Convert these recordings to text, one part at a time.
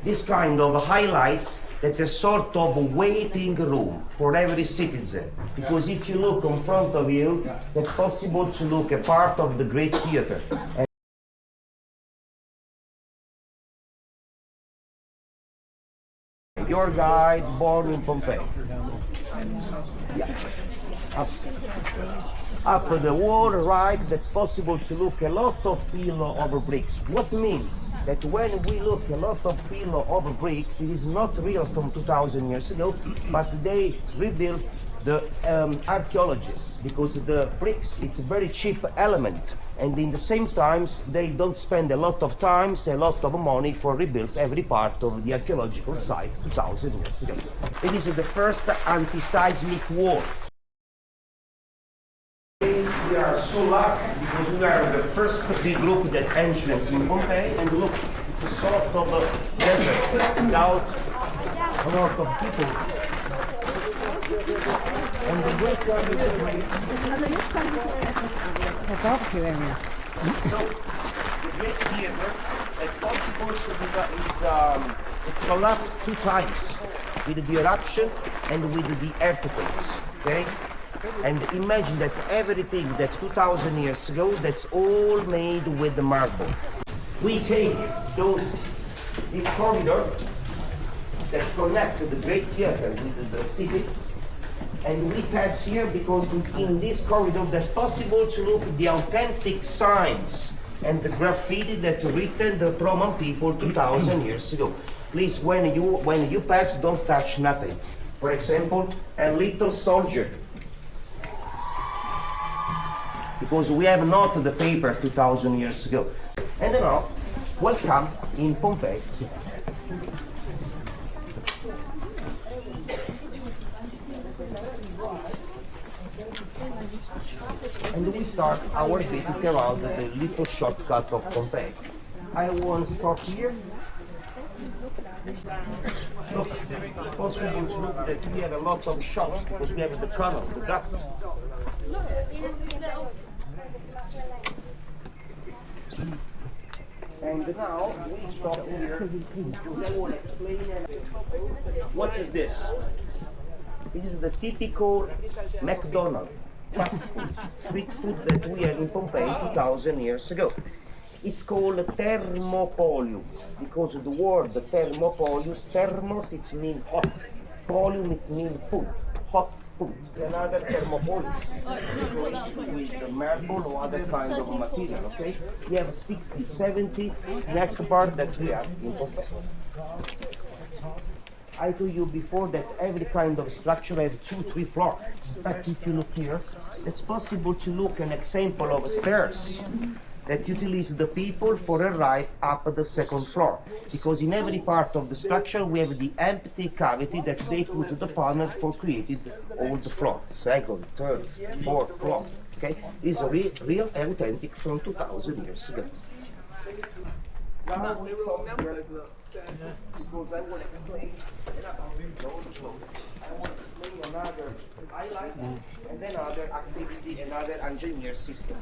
this kind of highlights that's a sort of waiting room for every citizen. Because if you look in front of you, it's possible to look a part of the Great Theatre. Your guide born in Pompeii. Yeah. Up the wall, right, that's possible to look a lot of pillar over bricks. What means that when we look a lot of pillar over bricks, it is not real from 2,000 years ago, but they rebuilt the archaeologists, because the bricks, it's a very cheap element, and in the same times they don't spend a lot of time, a lot of money for rebuild every part of the archaeological site 2,000 years ago. It is the first anti-seismic wall. We are so lucky because we are the first big group that entrance in Pompeii, and look, it's a sort of a desert without a lot of people. And the great one is a great barbecue area. So, the great theater, it's possible to do that, it's collapsed 2 times, with the eruption and with the earthquakes, okay? And imagine that everything that 2,000 years ago, that's all made with the marble. We take this corridor that connects the great theater with the city, and we pass here because in this corridor that's possible to look at the authentic signs and the graffiti that written the Roman people 2,000 years ago. Please, when you pass, don't touch nothing. For example, a little soldier, because we have not the paper 2,000 years ago. And now, welcome in Pompeii. And we start our visit around the little shortcut of Pompeii. I want to start here. Look, it's possible to look that we have a lot of shops because we have the canal, the ducts. And now we stop here because I will explain. What is this? This is the typical McDonald's fast food, street food that we had in Pompeii 2,000 years ago. It's called thermopolium because the word thermopolius, thermos it means hot, polium it means food, hot food. Another thermopolius with the marble or other kind of material, okay? We have 60, 70 next part that we have in Pompeii. I told you before that every kind of structure has 2-3 floors. But if you look here, it's possible to look an example of stairs that utilize the people for a ride up the 2nd floor. Because in every part of the structure we have the empty cavity that they put the panel for creating all the floor. 2nd, 3rd, 4th floor. Okay? This is real and authentic from 2,000 years ago. Now we stop here because I will explain another highlights and then other activity, another engineer system.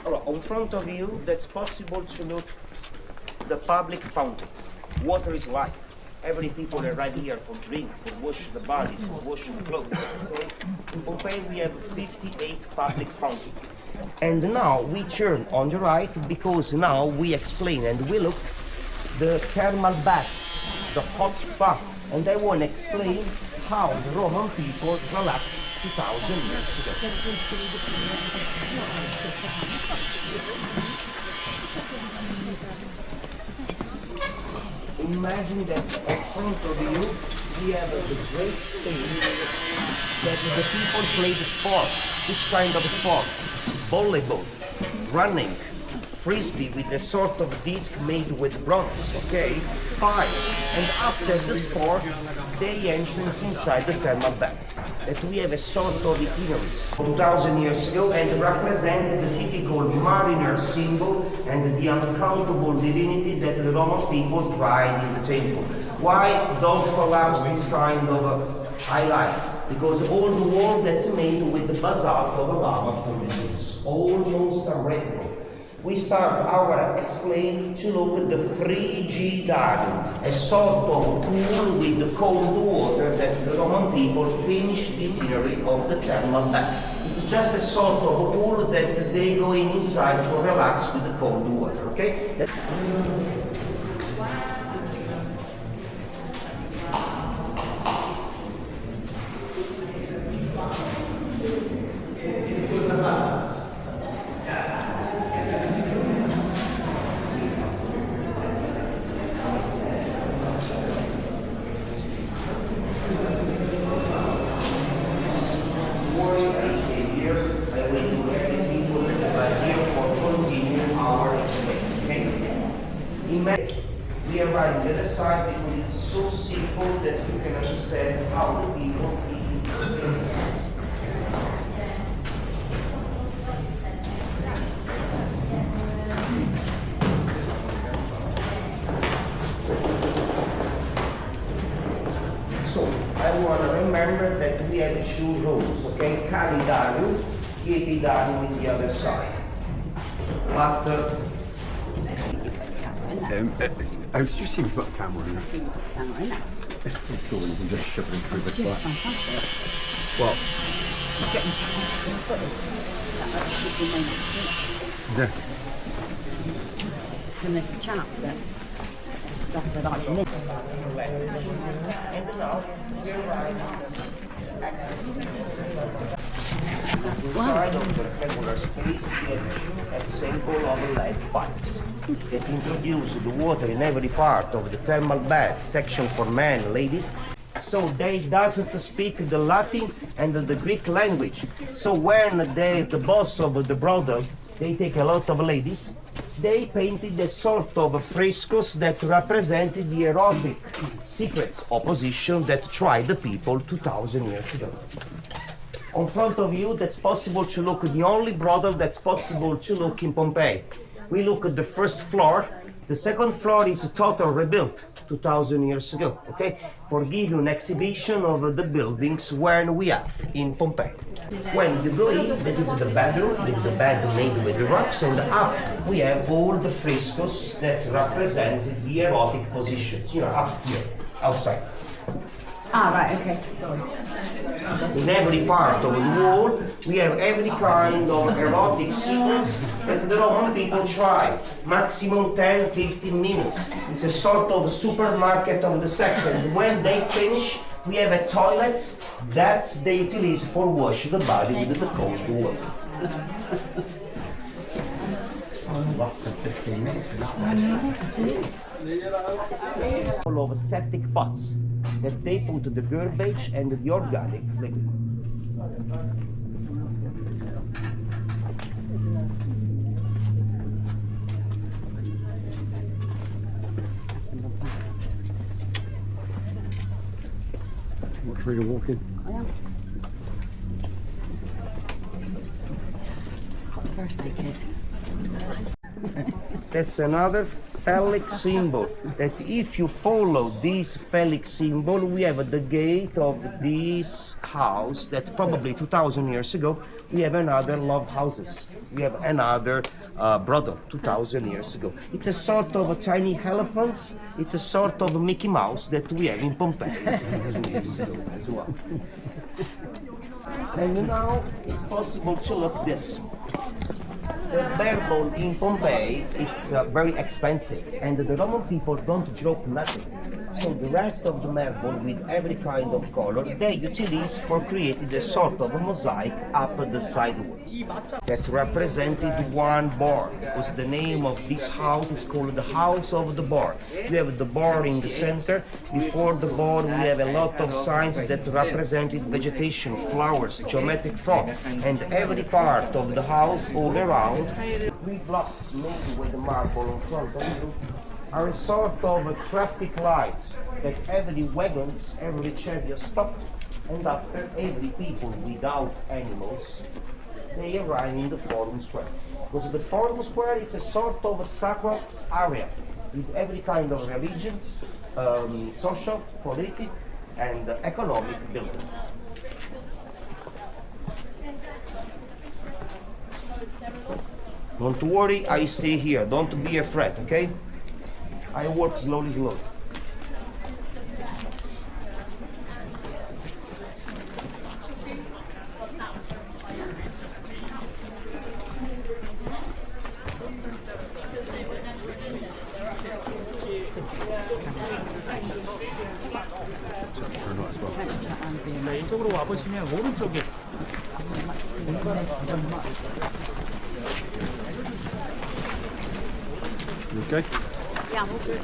Alright, in front of you, that's possible to look the public fountain. Water is life. Every people arrive here for drink, for wash the body, for wash the clothes. Okay? In Pompeii we have 58 public fountains. And now we turn on the right because now we explain and we look the thermal bath, the hot spa. And I want to explain how the Roman people relaxed 2,000 years ago. Imagine that in front of you we have the great stage that the people play the sport. Which kind of sport? Volleyball, running, frisbee with a sort of disc made with bronze, okay? Fire. And after the sport, they entrance inside the thermal bath. That we have a sort of itinerary 2,000 years ago and represented the typical mariner symbol and the uncountable divinity that the Roman people tried in the temple. Why don't collapse this kind of highlights? Because all the wall that's made with the basalt of lava from the hills, almost unbreakable. we start our explain to look at the Frigidarium, a sort of pool with the cold water that the Roman people finished the itinerary of the thermal bath. It's just a sort of a pool that they go inside to relax with the cold water, okay? We arrive on the other side because it's so simple that you can understand how the people eat the So I want to remember that we have two roads, okay? Calidarium, Pietidarium on the other side. But did you see me put a camera in? I see you put the camera in there. It's pretty cool, you can just shove it in through the Yeah, it's glass. fantastic. Well, You're getting footage. That should be made of yeah. And there's a chance that there's stuff that I can miss. and now we arrive the side of the rectangular space is an example of lead pipes that introduce the water in every part of the thermal bath section for men and ladies. So they doesn't speak the Latin and the Greek language. So when the boss of the brothel, they take a lot of ladies, they painted a sort of frescoes that represented the erotic secrets opposition that tried the people 2,000 years ago. On front of you, that's possible to look at the only brothel that's possible to look in Pompeii. We look at the first floor. The second floor is a total rebuilt 2,000 years ago, okay? For give you an exhibition of the buildings where we have in Pompeii. When you go in, that is the bedroom, that is the bedroom made with the rocks, and up we have all the frescoes that represented the erotic positions, you know, up here, outside. Ah, right, okay, sorry. In every part of the wall, we have every kind of erotic secrets that the Roman people try. Maximum 10-15 minutes. It's a sort of supermarket of the sex, and when they finish, we have a toilets that they utilize for wash the body with the cold water. Less than 15 minutes in that bed. All of septic pots that they put the garbage and the organic liquid. What's really walking? I am. Quite thirsty, kids. That's another phallic symbol, that if you follow this phallic symbol, we have the gate of this house that probably 2,000 years ago, we have another love houses. We have another brothel 2,000 years ago. It's a sort of a tiny elephants. It's a sort of Mickey Mouse that we have in Pompeii 2,000 years ago as well. And now it's possible to look this. The marble in Pompeii, it's very expensive, and the Roman people don't drop nothing. So the rest of the marble, with every kind of color, they utilize for creating a sort of a mosaic up the sidewalls that represented one bar, because the name of this house is called the House of the Bar. We have the bar in the center. Before the bar, we have a lot of signs that represented vegetation, flowers, geometric form, and every part of the house all around. Three blocks made with the marble in front of you are a sort of a traffic light that every wagons, every chariot stop, and after every people without animals, they arrive in the Forum Square. Because the Forum Square is a sort of a sacred area with every kind of religion, social, political, and economic building. Don't worry, I stay here. Don't be afraid, okay? I work slowly, slowly. 네, 이쪽으로 와보시면 오른쪽에 You okay? Yeah, I'm okay.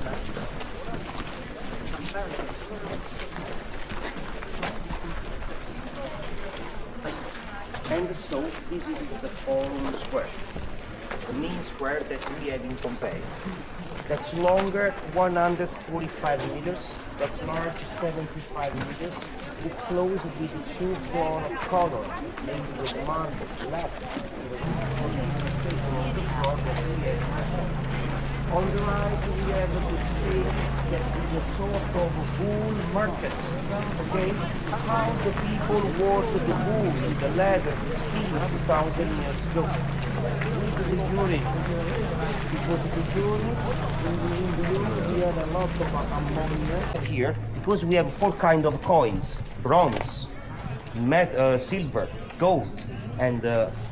And so this is the Forum Square, the main square that we have in Pompeii. That's longer 145 meters, that's large 75 meters. It's closed with two color, made with marble, left. On the right we have the space that is a sort of bull market. Okay? How the people worked the wool, the leather, the skin 2,000 years ago. With the jewelry. Because the jewelry, in the jewelry we have a lot of ammonia. Here, because we have four kinds of coins: bronze, silver, gold, and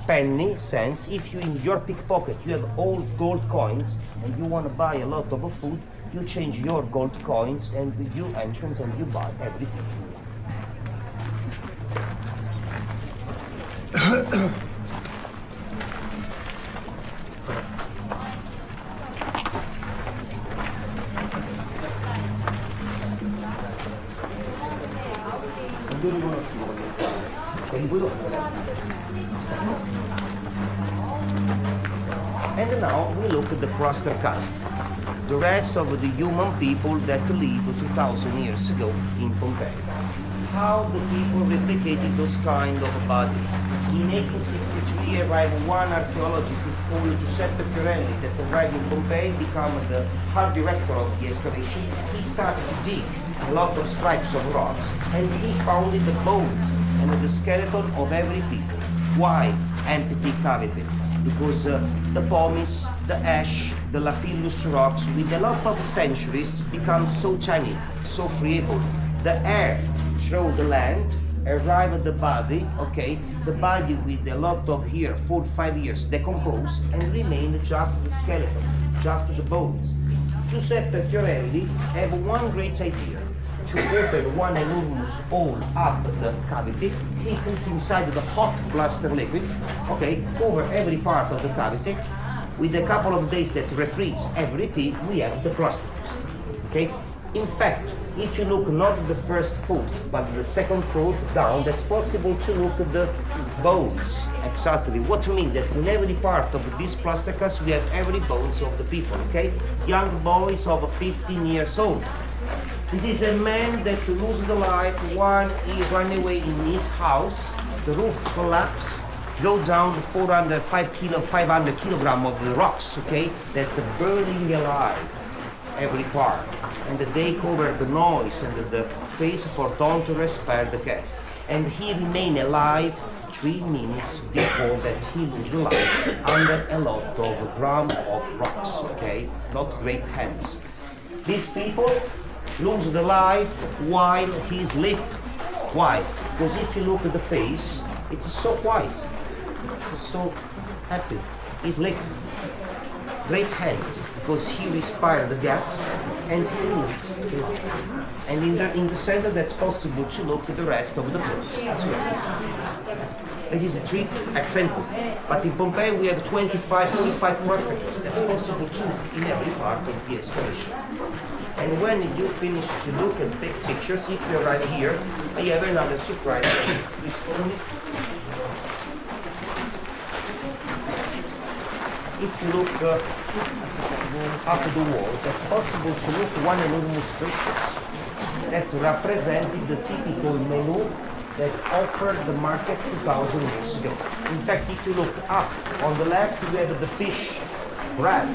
penny cents. If you in your pickpocket you have old gold coins and you want to buy a lot of food, you change your gold coins and you entrance and you buy everything. And now we look at the plaster cast, the rest of the human people that lived 2,000 years ago in Pompeii. How the people replicated those kind of bodies. In 1863 arrived one archaeologist, it's called Giuseppe Fiorelli, that arrived in Pompeii, became the art director of the excavation. He started to dig a lot of stripes of rocks and he found the bones and the skeleton of every people. Why empty cavity? Because the pumice, the ash, the lapillus rocks with a lot of centuries become so tiny, so friable. The air through the land arrive at the body, okay, the body with a lot of here, 4 or 5 years, decompose and remain just the skeleton, just the bones. Giuseppe Fiorelli have one great idea, to open one enormous hole up the cavity. He put inside the hot plaster liquid, okay, over every part of the cavity. With a couple of days that refreeze everything, we have the plaster cast, okay? In fact, if you look not the first foot, but the second foot down, that's possible to look at the bones. Exactly. What I mean that in every part of this plaster cast we have every bones of the people, okay? Young boys of 15 years old. This is a man that lose the life when he ran away in his house, the roof collapsed, go down 500 kilogram of the rocks, okay, that burning alive every part. And they cover the noise and the face for don't respire the gas. And he remained alive 3 minutes before that he lose the life under a lot of gram of rocks, okay, not great hands. These people lose the life while he sleep. Why? Because if you look at the face, it's so white, it's so happy. He's like great hands because he respired the gas and he lives the life. And in the center, that's possible to look at the rest of the clothes as well. This is a 3 example. But in Pompeii we have 25, 45 plastercasts. That's possible too in every part of the excavation. And when you finish to look and take pictures, if you arrive here, I have another surprise. Please follow me. If you look up the wall, that's possible to look one enormous frescoes that represented the typical menu that offered the market 2,000 years ago. In fact, if you look up on the left, we have the fish, bread.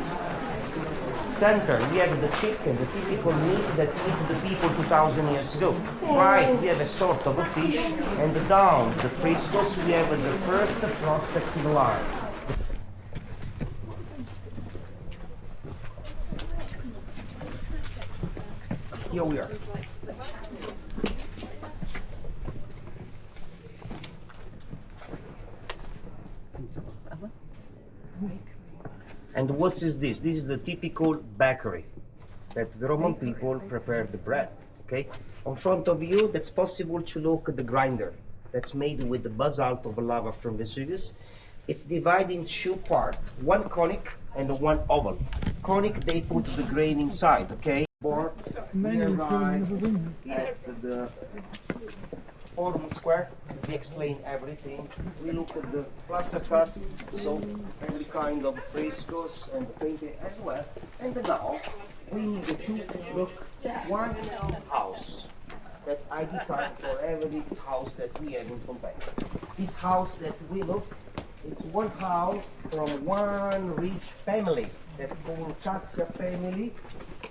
Center, we have the chicken, the typical meat that eat the people 2,000 years ago. Right, we have a sort of a fish, and down the frescoes we have the first prospective line. Here we are. And what is this? This is the typical bakery that the Roman people prepare the bread. Okay, in front of you, that's possible to look at the grinder that's made with the basalt of lava from Vesuvius. It's divided in two parts, one conic and one oval. Conic, they put the grain inside. Okay, board. We arrive at the forum square. We explain everything. We look at the plaster cast, so every kind of frescoes and the painting as well. And now we need to look one house that I designed for every house that we have in Pompeii. This house that we look, it's one house from one rich family that's called Cassia family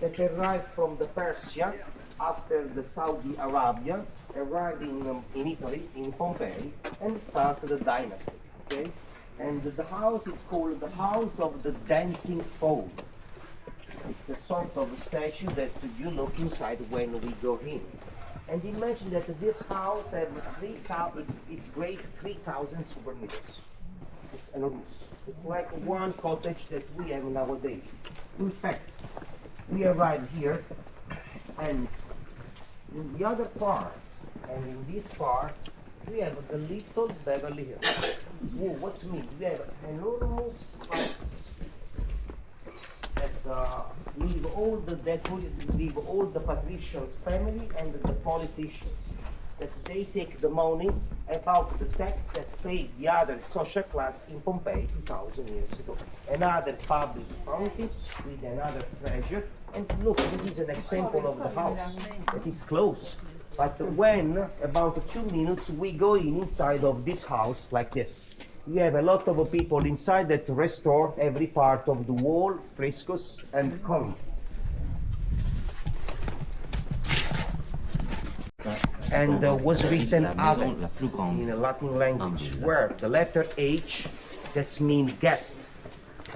that arrived from the Persia after the Saudi Arabia, arrived in Italy, in Pompeii, and started a dynasty. Okay, and the house is called the House of the Dancing Fowl. It's a sort of a statue that you look inside when we go in. And imagine that this house has 3,000, it's great 3,000 square meters. It's enormous. It's like one cottage that we have nowadays. In fact, we arrived here, and in the other part, and in this part, we have the little Beverly Hills. Whoa, what means? We have enormous houses that leave all the patricians' family and the politicians. That they take the money about the tax that paid the other social class in Pompeii 2,000 years ago. Another public fountain with another treasure. And look, this is an example of the house that is closed. But when, about 2 minutes, we go inside of this house like this. We have a lot of people inside that restore every part of the wall, frescoes, and columns. And was written Ave in a Latin language, where the letter H, that's mean guest,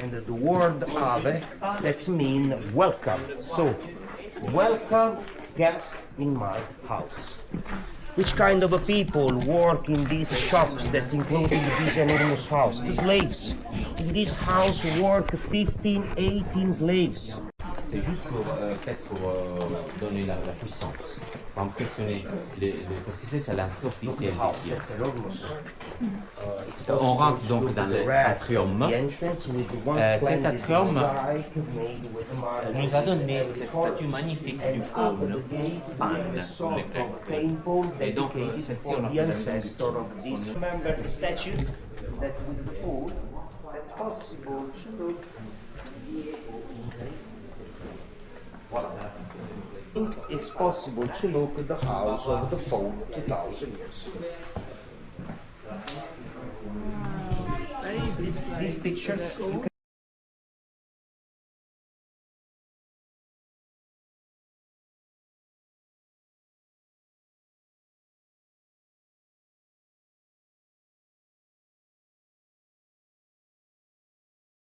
and the word Ave, that's mean welcome. So, welcome guest in my house. Which kind of people work in these shops that included this enormous house? The slaves. In this house work 15, 18 slaves. C'est juste pour, donner la puissance, pour impressionner parce que c'est ça l'entrée officielle. On rentre donc dans l'atrium. Cet atrium nous a donné cette statue magnifique du faune, Pan, le grec. Et donc, celle-ci, on l'a Remember the statue that with the pool, that's possible to look. It's possible to look at the house of the phone 2,000 years ago. These pictures, you can